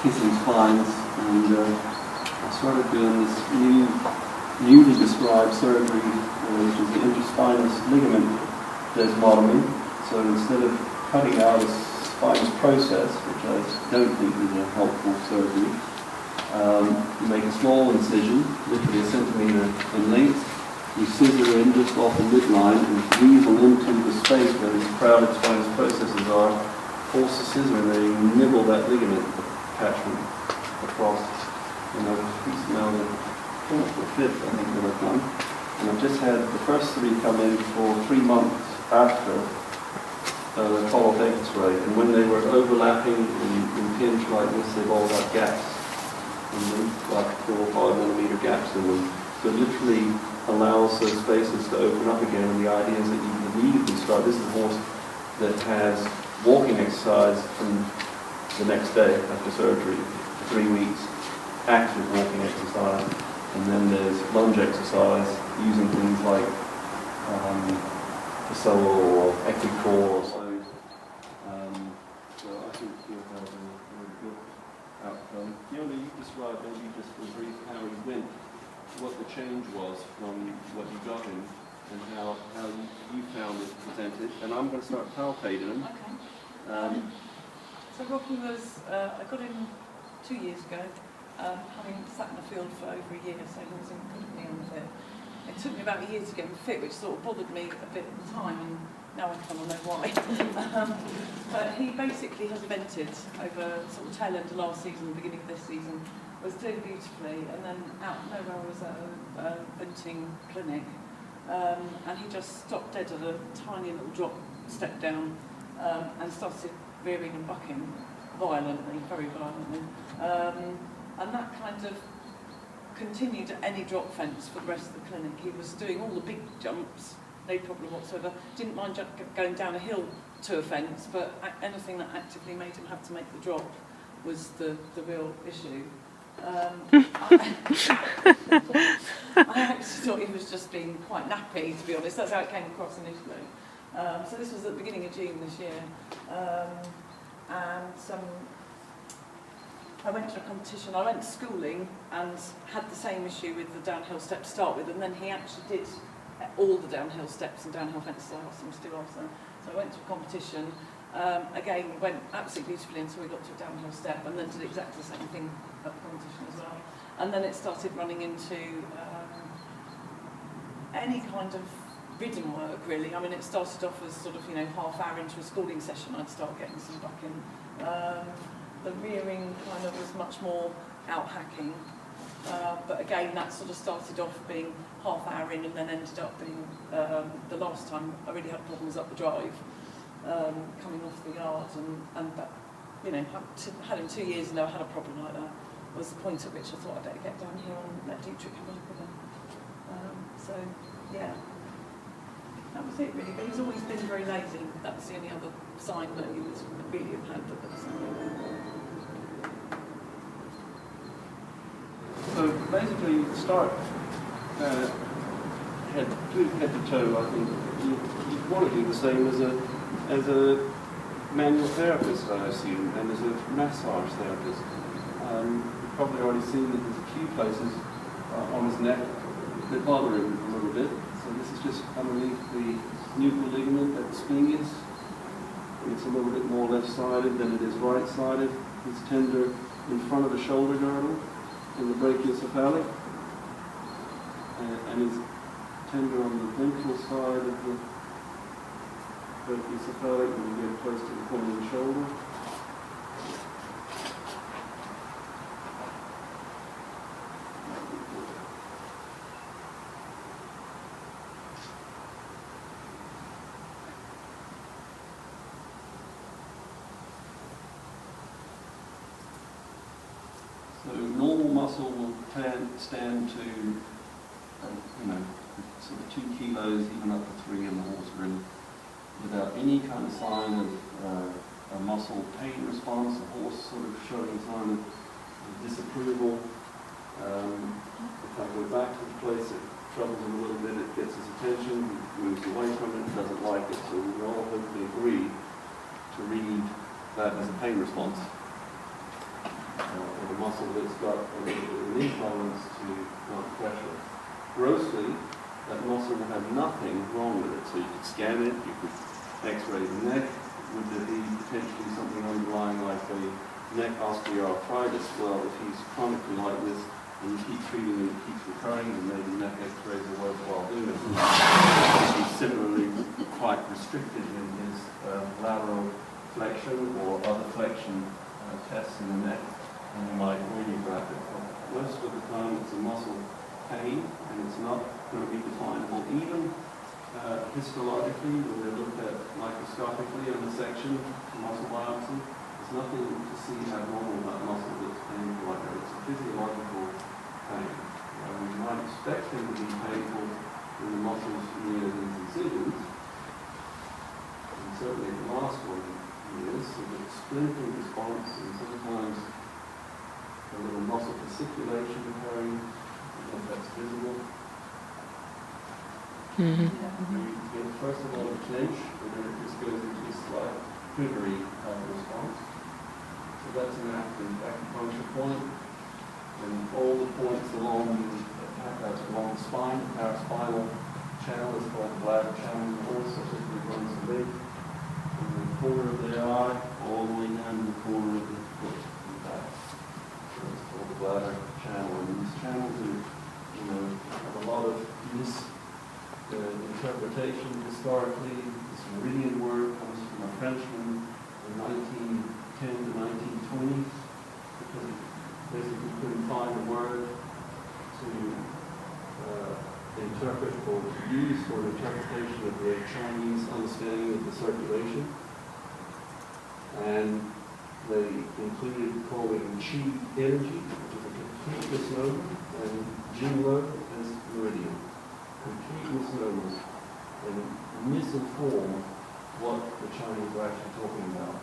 kissing spines, and I started doing this newly described surgery, which is the interspinous ligament desmotomy. So instead of cutting out a spinous process, which I don't think is a helpful surgery, you make a small incision, literally a centimetre in length. You scissor in just off the midline and weasel into the space where these crowded spinous processes are. Force the scissor and they nibble that ligament attachment across. And I've just now the fifth, I think, that I've done. And I've just had the first three come in for 3 months after the follow-up X-ray. And when they were overlapping and impinged like this, they've all got gaps. And they've got 4 or 5 millimeter gaps in them. So it literally allows those spaces to open up again. And the idea is that you can immediately start. This is a horse that has walking exercise from the next day after surgery for 3 weeks, active walking exercise, and then there's lunge exercise using things like the solo or equicore or so. So I think you'll have a really good outcome. Fiona, you described maybe just for brief how he went, what the change was from what you got him, and how you found it presented. And I'm going to start palpating him. Okay. So Rocky was, I got him 2 years ago, having sat in the field for over a year, so he was incredibly unfit. It took me about a year to get him fit, which sort of bothered me a bit at the time, and now I kind of know why. But he basically has evented over sort of tail end of last season, beginning of this season, was doing beautifully, and then out of nowhere I was at a venting clinic, and he just stopped dead at a tiny little drop, stepped down, and started rearing and bucking violently, very violently. And that kind of continued at any drop fence for the rest of the clinic. He was doing all the big jumps, no problem whatsoever. Didn't mind going down a hill to a fence, but anything that actively made him have to make the drop was the real issue. I actually thought he was just being quite nappy, to be honest. That's how it came across initially. So this was at the beginning of June this year. I went to a competition. I went to schooling and had the same issue with the downhill step to start with, and then he actually did all the downhill steps and downhill fences I asked him to do after. So I went to a competition. Again, went absolutely beautifully until we got to a downhill step, and then did exactly the same thing at the competition as well. And then it started running into any kind of ridden work, really. I mean, it started off as sort of, half hour into a schooling session, I'd start getting some bucking. The rearing kind of was much more out hacking. But again, that sort of started off being half hour in and then ended up being, the last time I really had problems up the drive, coming off the yard, and that, had him 2 years and never had a problem like that, was the point at which I thought I'd better get down here and let Dietrich have a look at him. So, yeah, that was it really, but he's always been very lazy. That was the only other sign that he was really a had that was. So basically, start head to toe. I think you want to do the same as a manual therapist, I assume, and as a massage therapist. You've probably already seen that there's a few places on his neck that bother him a little bit. So this is just underneath the nuchal ligament at the sphenius. It's a little bit more left-sided than it is right-sided. It's tender in front of the shoulder girdle in the brachiocephalic, and it's tender on the ventral side of the brachiocephalic when you get close to the point of the shoulder. So normal muscle will stand to, sort of 2 kilos, even up to 3 in the horse really, without any kind of sign of a muscle pain response, the horse sort of showing sign of disapproval. If I go back to the place, it troubles him a little bit, it gets his attention, he moves away from it, doesn't like it, so we all hopefully agree to read that as a pain response. or the muscle that's got a little bit of an intolerance to pressure. Grossly, that muscle will have nothing wrong with it. So you could scan it, you could x-ray the neck. Would there be potentially something underlying like a neck osteoarthritis? Well, if he's chronically like this and you keep treating him, it keeps recurring, and maybe neck x-rays are worthwhile doing. He's similarly quite restricted in his lateral flexion or other flexion tests in the neck, and you might radiograph it. Most of the time it's a muscle pain, and it's not going to be definable. Even histologically, when they look at microscopically on the section, muscle biopsy, there's nothing to see abnormal about muscle that's painful like that. It's a physiological pain. You might expect them to be painful in the muscles near these incisions, and certainly the last one is so the splinting response, and sometimes a little muscle fasciculation occurring. I don't know if that's visible. Mm-hmm. You get first of all a clinch, and then it just goes into a slight quivery response. So that's an active acupuncture point, and all the points along the spine, the paraspinal channel is called the bladder channel, and also typically runs the leg from the corner of the eye all the way down to the corner of the foot and back. So it's called the bladder channel, and these channels are, have a lot of interpretation historically. This meridian word comes from a Frenchman in 1910 to 1920, because he basically couldn't find a word to interpret or use for the interpretation of the Chinese understanding of the circulation. And they included calling Qi energy, which is a complete misnomer, and Jinlo as meridian. Complete misnomers and misinform what the Chinese are actually talking about.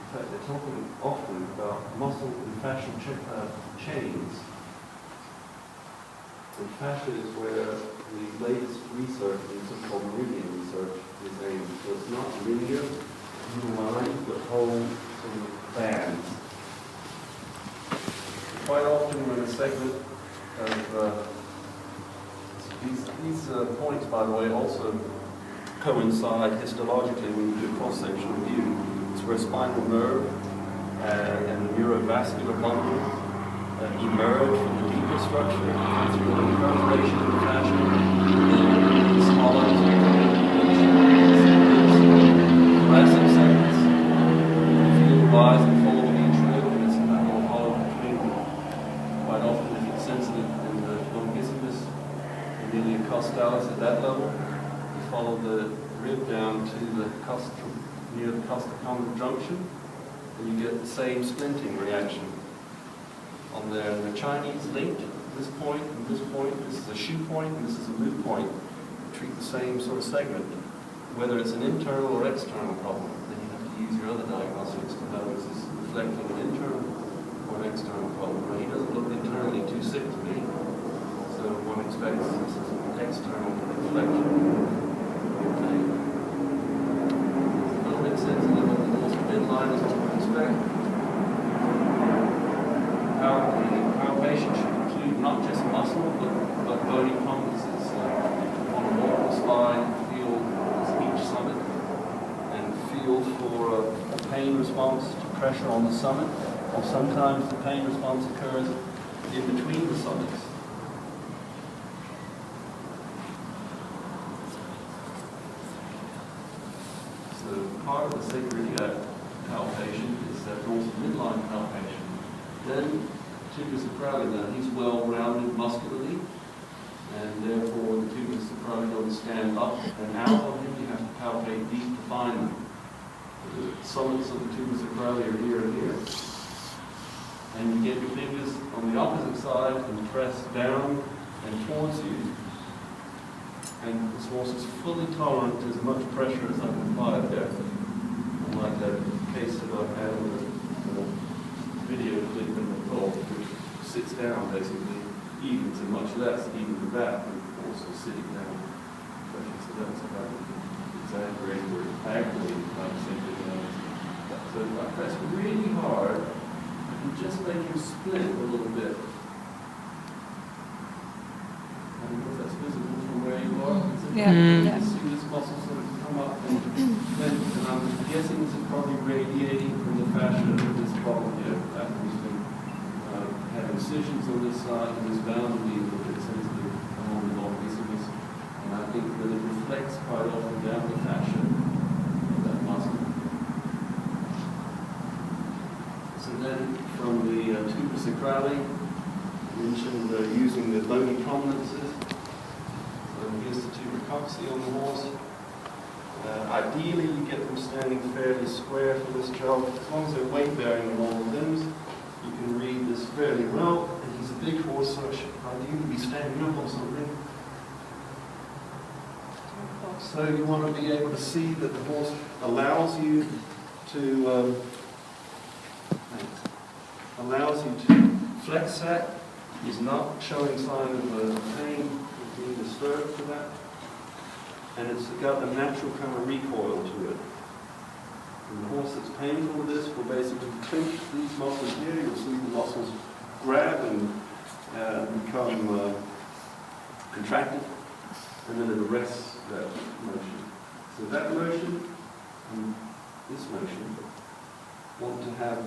In fact, they're talking often about muscle and fascia chains. And fascia is where the latest research in so-called meridian research is aimed. So it's not linear lines, but whole sort of bands. Quite often when a segment of these points, by the way, also coincide histologically when you do a cross-sectional view. It's where spinal nerve and the neurovascular bundle emerge from the deeper structure through the perforation of the fascia, and the smaller classic segments. You feel the rise and fall of each rib, and it's that little hollow between them. Quite often, if it's sensitive in the longissimus, Amelia costalis at that level, you follow the rib down to the near the costochondral junction, and you get the same splinting reaction on there. And the Chinese linked this point and this point. This is a shoe point and this is a boot point. Treat the same sort of segment. Whether it's an internal or external problem, then you have to use your other diagnostics to know is this reflecting an internal or an external problem. Now, he doesn't look internally too sick to me, so one expects this is an external reflection. Okay. A little bit sensitive on the dorsal midline is what we expect. Our patient should include not just muscle, but bony composites. On a walk the spine, feel each summit, and feel for a pain response to pressure on the summit, or sometimes the pain response occurs in between the summits. So part of the sacroiliac palpation is that dorsal midline palpation. Then tubus sacrali, he's well-rounded muscularly, and therefore the tubus sacrali don't stand up and out of him. You have to palpate deep to find them. The summits of the tubus sacrali are here and here. And you get your fingers on the opposite side and press down and towards you. And this horse is fully tolerant to as much pressure as I can apply there. Unlike that case that I've had with a video clip in the call, which sits down basically, even to much less, even to that, and also sitting down. So that's about exaggerating or aggravating, like simply. So if I press really hard, just make him split a little bit. I don't know if that's visible from where you are. Yeah. You can see this muscle sort of come up and lengthen. And I'm guessing this is probably radiating from the fascia of this problem here. After he's been had incisions on this side and is bound to be a little bit sensitive along the long pieces. And I think that it reflects quite often down the fascia of that muscle. So then from the tuber sacrale, mentioned using the bony prominences. So here's the tuber cocci on the horse. Ideally, you get them standing fairly square for this job. As long as they're weight-bearing on all the limbs, you can read this fairly well. And he's a big horse, so I should ideally be standing up on something. So you want to be able to see that the horse allows you to flex that. He's not showing sign of pain or being disturbed for that. And it's got a natural kind of recoil to it. And the horse that's painful with this will basically clench these muscles here. You'll see the muscles grab and become contracted, and then it arrests that motion. So that motion and this motion want to have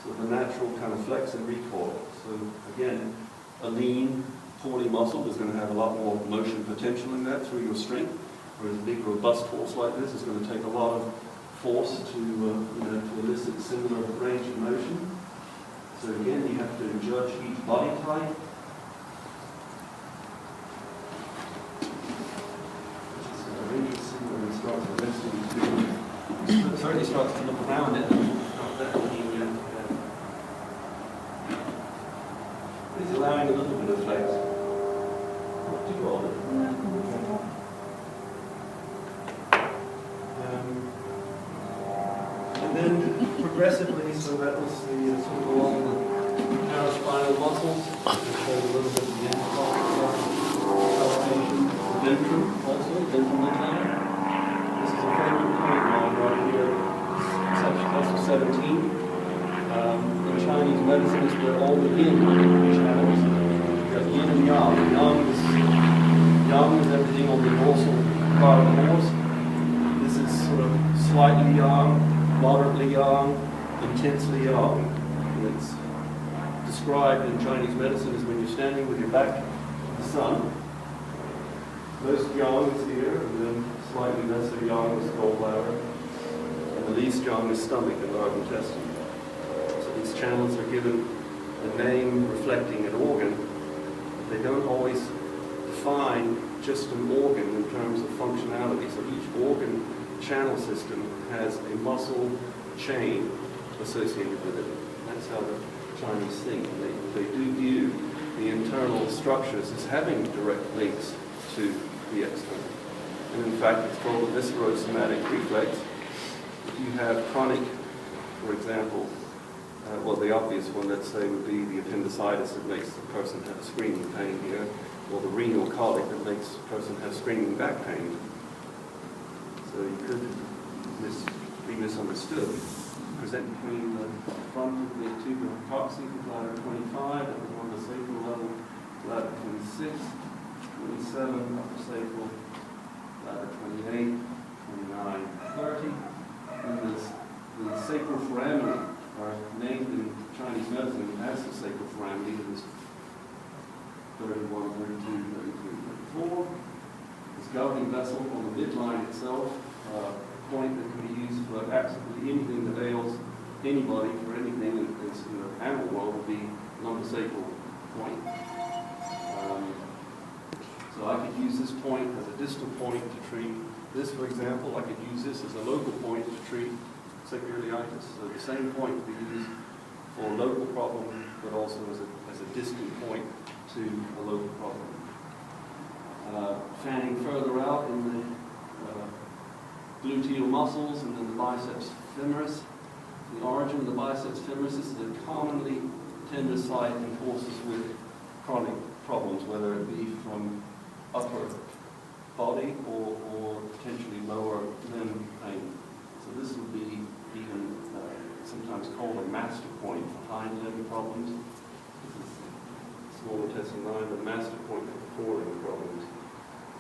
sort of a natural kind of flex and recoil. So again, a lean, poorly muscled is going to have a lot more motion potential in that through your strength, whereas a big, robust horse like this is going to take a lot of force to elicit similar range of motion. So again, you have to judge each body type. Which is interesting when it starts resting too. It certainly starts to look around it. Not that many yet. He's allowing a little bit of flex. Not too all of it. And then progressively, so that was the sort of along the paraspinal muscles, which showed a little bit of the palpation. The ventrum also, ventral midline. This is a favorite point line right here, muscle 17. In Chinese medicine is where all the yin channels. You have yin and yang. Yang is everything on the dorsal part of the horse. This is sort of slightly yang, moderately yang, intensely yang. And it's described in Chinese medicine as when you're standing with your back to the sun. Most yang is here, and then slightly lesser yang is gallbladder, and the least yang is stomach and large intestine. These channels are given a name reflecting an organ. They don't always define just an organ in terms of functionality. So each organ channel system has a muscle chain associated with it. That's how the Chinese think. They do view the internal structures as having direct links to the external. And in fact, it's called a viscerosomatic reflex. If you have chronic, for example, well, the obvious one, let's say, would be the appendicitis that makes the person have screaming pain here, or the renal colic that makes the person have screaming back pain. So you could be misunderstood. Present between the front of the tuber cocci, bladder 25, and on the sacral level, bladder 26, 27, upper sacral, bladder 28, 29, 30. And the sacral foramina are named in Chinese medicine as the sacral foramina. This 31, 32, 33, 34. This governing vessel on the midline itself, a point that can be used for absolutely anything that ails anybody for anything that's in the animal world would be lumbosacral point. So I could use this point as a distal point to treat this, for example. I could use this as a local point to treat sacroiliitis. So the same point would be used for a local problem, but also as a distant point to a local problem. Fanning further out in the gluteal muscles and then the biceps femoris. The origin of the biceps femoris is a commonly tender site in horses with chronic problems, whether it be from upper body or potentially lower limb pain. So this would be even sometimes called a master point for hind limb problems. This is small intestine 9, the master point for forelimb problems,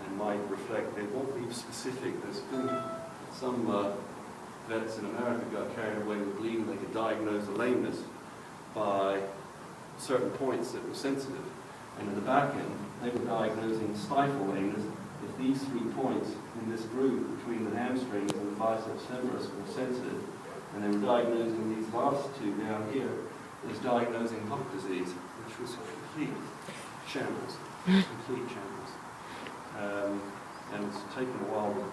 and might reflect, they won't be specific. There's been some vets in America got carried away with bleeding. They could diagnose a lameness by certain points that were sensitive. And in the back end, they were diagnosing stifle lameness if these 3 points in this groove between the hamstrings and the biceps femoris were sensitive. And they were diagnosing these last 2 down here as diagnosing hook disease, which was complete shambles, complete shambles. And it's taken a while to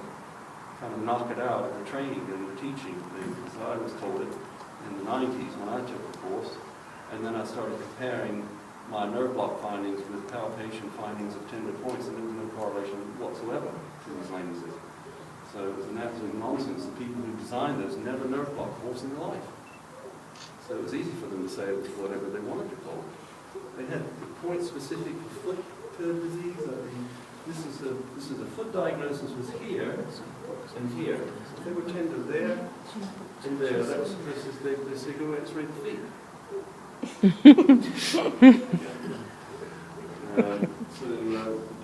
kind of knock it out in the training and the teaching thing, because I was told it in the 90s when I took the course, and then I started comparing my nerve block findings with palpation findings of tendon points, and there was no correlation whatsoever to these lamenesses. So it was an absolute nonsense. The people who designed those never nerve blocked horse in their life. So it was easy for them to say it was whatever they wanted to call it. They had point specific for foot disease. This is a foot diagnosis was here and here. So they were tender there and there. That was they say go X-ray the feet. So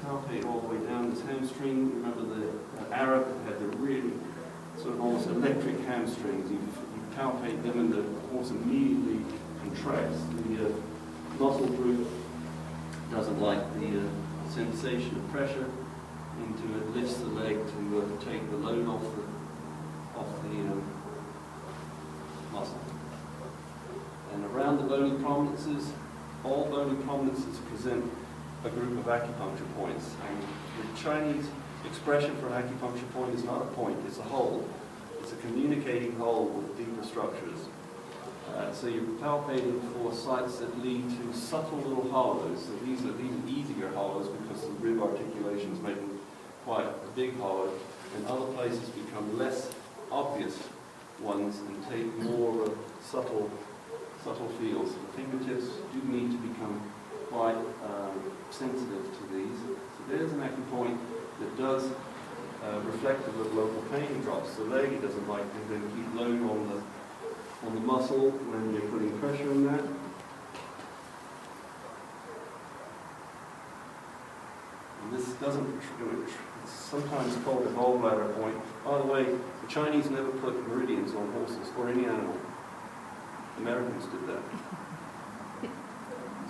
palpate all the way down this hamstring. Remember the Arab had the really sort of almost electric hamstrings. You palpate them and the horse immediately contracts. The muscle group doesn't like the sensation of pressure into it, lifts the leg to take the load off the muscle. And around the bony prominences, all bony prominences present a group of acupuncture points. And the Chinese expression for an acupuncture point is not a point, it's a hole. It's a communicating hole with deeper structures. So you're palpating for sites that lead to subtle little hollows. So these are easier hollows because the rib articulation is making quite a big hollow, and other places become less obvious ones and take more subtle feels. The fingertips do need to become quite sensitive to these. So there's an acupoint that does reflective of local pain drops. The leg, it doesn't like to keep load on the muscle when you're putting pressure on that. And this doesn't, it's sometimes called a gallbladder point. By the way, the Chinese never put meridians on horses or any animal. Americans did that.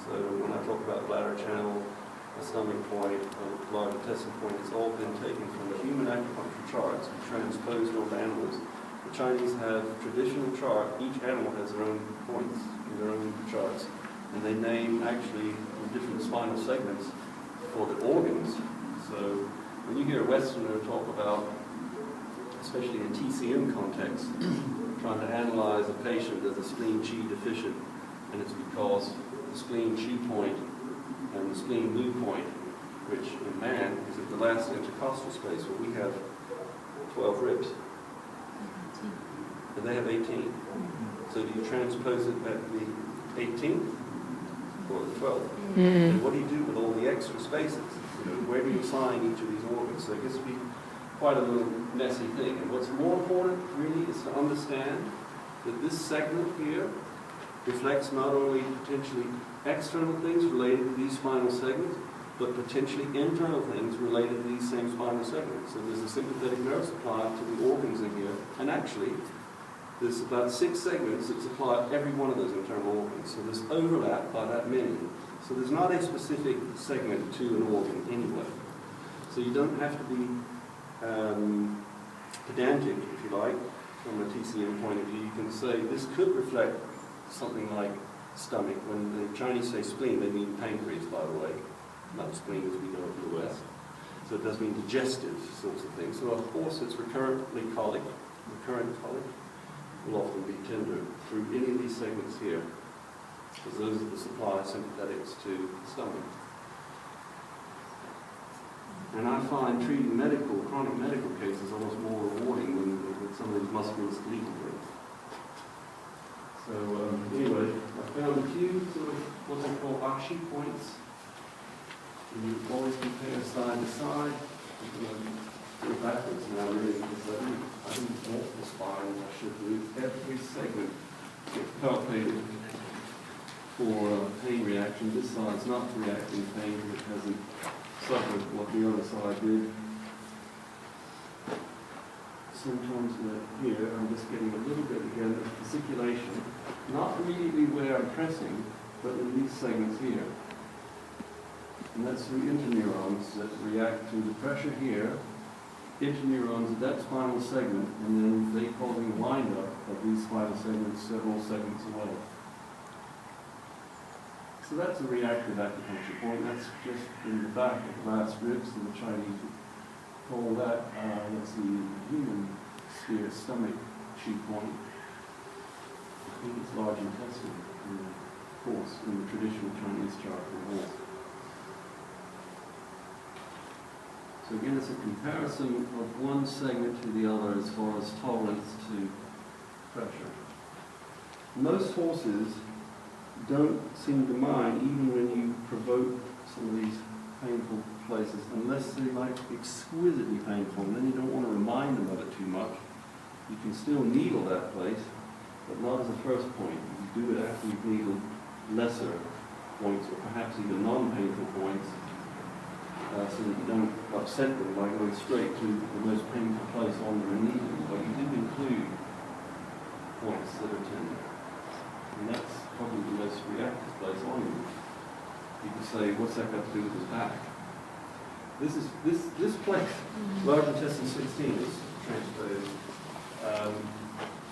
So when I talk about bladder channel, a stomach point, a large intestine point, it's all been taken from the human acupuncture charts and transposed onto animals. The Chinese have traditional chart. Each animal has their own points in their own charts, and they name actually the different spinal segments for the organs. So when you hear a Westerner talk about, especially in TCM context, trying to analyze a patient as a spleen chi deficient, and it's because the spleen chi point and the spleen lu point, which in man is at the last intercostal space where we have 12 ribs. And they have 18. So do you transpose it at the 18th or the 12th? And what do you do with all the extra spaces? Where do you assign each of these organs? So it gets to be quite a little messy thing. And what's more important really is to understand that this segment here reflects not only potentially external things related to these spinal segments, but potentially internal things related to these same spinal segments. So there's a sympathetic nerve supply to the organs in here, and actually there's about 6 segments that supply every one of those internal organs. So there's overlap by that many. So there's not a specific segment to an organ anyway. So you don't have to be pedantic, if you like, from a TCM point of view. You can say this could reflect something like stomach. When the Chinese say spleen, they mean pancreas, by the way, not spleen as we know it in the West. So it does mean digestive sorts of things. So a horse that's recurrent colic will often be tender through any of these segments here, because those are the supply sympathetics to the stomach. And I find treating chronic medical cases almost more rewarding than with some of these musculoskeletal things. So anyway, I found a few sort of what they call ashi points. And you always compare side to side. Go backwards now really, because I didn't want the spine. I should move every segment gets palpated for pain reaction. This side's not reacting pain because it hasn't suffered what the other side did. Sometimes here I'm just getting a little bit again of fasciculation, not immediately where I'm pressing, but in these segments here. And that's through interneurons that react to the pressure here, interneurons at that spinal segment, and then they cause a wind-up of these spinal segments several segments away. So that's a reactive acupuncture point. That's just in the back of the last ribs, and the Chinese call that, let's see, human sphere stomach chi point. I think it's large intestine, of course, in the traditional Chinese chart for the horse. So again, it's a comparison of one segment to the other as far as tolerance to pressure. Most horses don't seem to mind even when you provoke some of these painful places, unless they're like exquisitely painful, and then you don't want to remind them of it too much. You can still needle that place, but not as a first point. You do it after you've needled lesser points, or perhaps even non-painful points, so that you don't upset them by going straight to the most painful place on their needle. But you do include points that are tender. And that's probably the most reactive place on you. You can say, what's that got to do with his back? This place, large intestine 16, is transposed.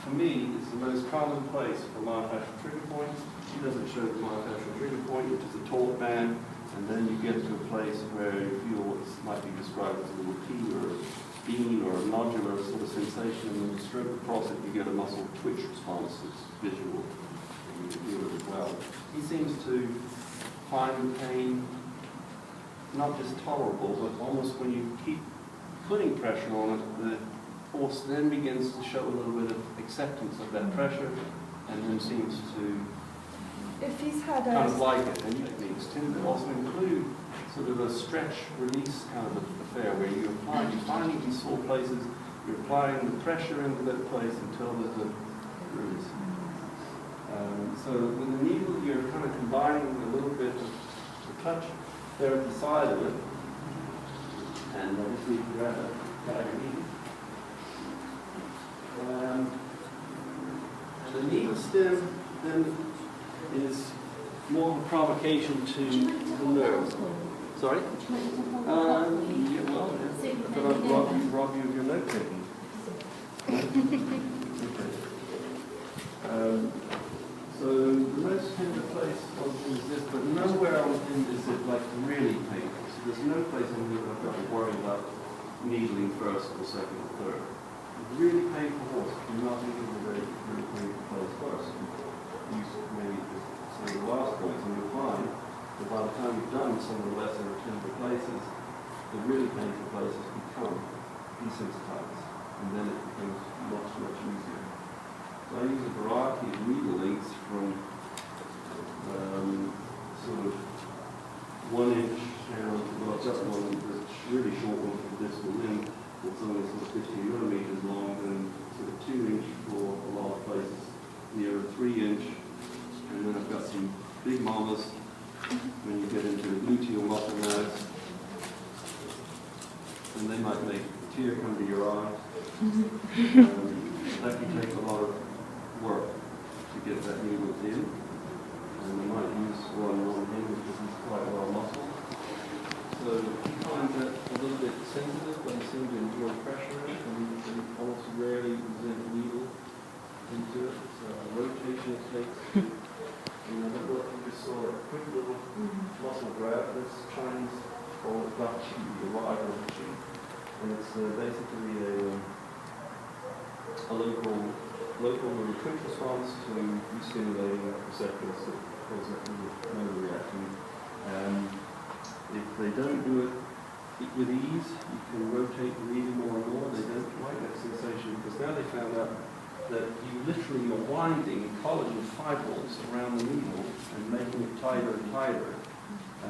For me, it's the most common place for myofascial trigger points. He doesn't show the myofascial trigger point, which is a taut band, and then you get to a place where you feel what might be described as a little pea or a bean or a nodular sort of sensation, and when you stroke across it, you get a muscle twitch response that's visual, and you can feel it as well. He seems to find the pain not just tolerable, but almost when you keep putting pressure on it, the horse then begins to show a little bit of acceptance of that pressure, and then seems to if he's had kind of like it. And techniques tend to also include sort of a stretch-release kind of affair, where you're finding these sore places, you're applying the pressure into that place until there's a release. So with the needle, you're kind of combining a little bit of the touch therapy side of it, and I just need to grab a needle. And the needle stem then is more of a provocation to the nerve. Sorry? Yeah, well, but I'll rob you of your note taking. So the most tender place is this, but nowhere on the is it like really painful. So there's no place on here I've got to worry about needling first or second or third. A really painful horse, do not needle a very painful place first. Use maybe just some of the last points, and you'll find that by the time you've done some of the lesser tender places, the really painful places become desensitized, and then it becomes much, much easier. So I use a variety of needle lengths from sort of 1 inch down, well, I've got one that's really short one for the distal limb, that's only sort of 15 millimeters long, and sort of 2 inch for a lot of places near a 3 inch, and then I've got some big mamas when you get into the gluteal muscle mass, and they might make a tear come to your eye. That can take a lot of work to get that needle in, and I might use one on him because he's quite well muscled. So he finds that a little bit sensitive, but he seems to enjoy pressure in it, and he almost rarely present a needle into it. So rotation it takes. And I don't know if you just saw a quick little muscle grab. This Chinese called Ba Qi, the rider of Qi, and it's basically a local little twitch response to restimulating receptors that cause that motor reaction. If they don't do it with ease, you can rotate the needle more and more. They don't like that sensation, because now they found out that you literally are winding collagen fibrils around the needle and making it tighter and tighter.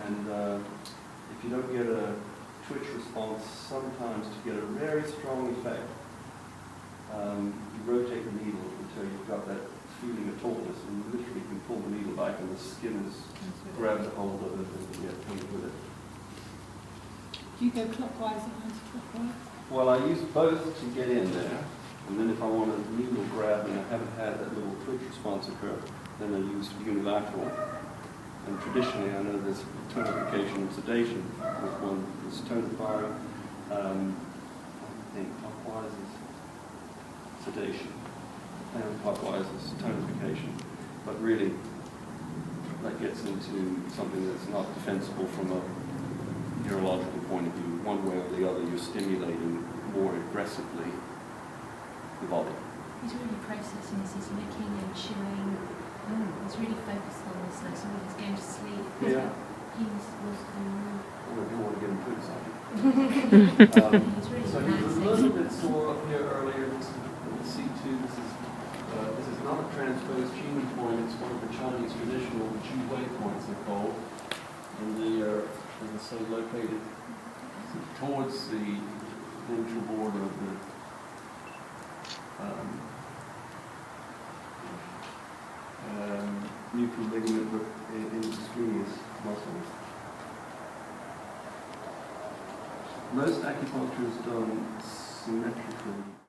And if you don't get a twitch response, sometimes to get a very strong effect, you rotate the needle until you've got that feeling a tautness, and you literally can pull the needle back and the skin is grabs a hold of it and comes with it. Do you go clockwise or anti-clockwise? Well, I use both to get in there, and then if I want a needle grab and I haven't had that little twitch response occur, then I use unilateral. And traditionally, I know there's tonification and sedation with one that's tonifying. I think clockwise is sedation, and clockwise is tonification. But really, that gets into something that's not defensible from a neurological point of view. One way or the other, you're stimulating more aggressively the body. He's really processing this, he's licking and chewing. He's really focused on this now, so when he's going to sleep, Yeah. he's what's going on. I don't want to get him too excited. He's really So he was a relaxing. little bit sore up here earlier. This is C2. This is not a transposed human point. It's one of the Chinese traditional Ju-Wei points, they're called. And they are, as I say, located towards the ventral border of the nuchal ligament in the squeeze muscle. Most acupuncture is done symmetrically.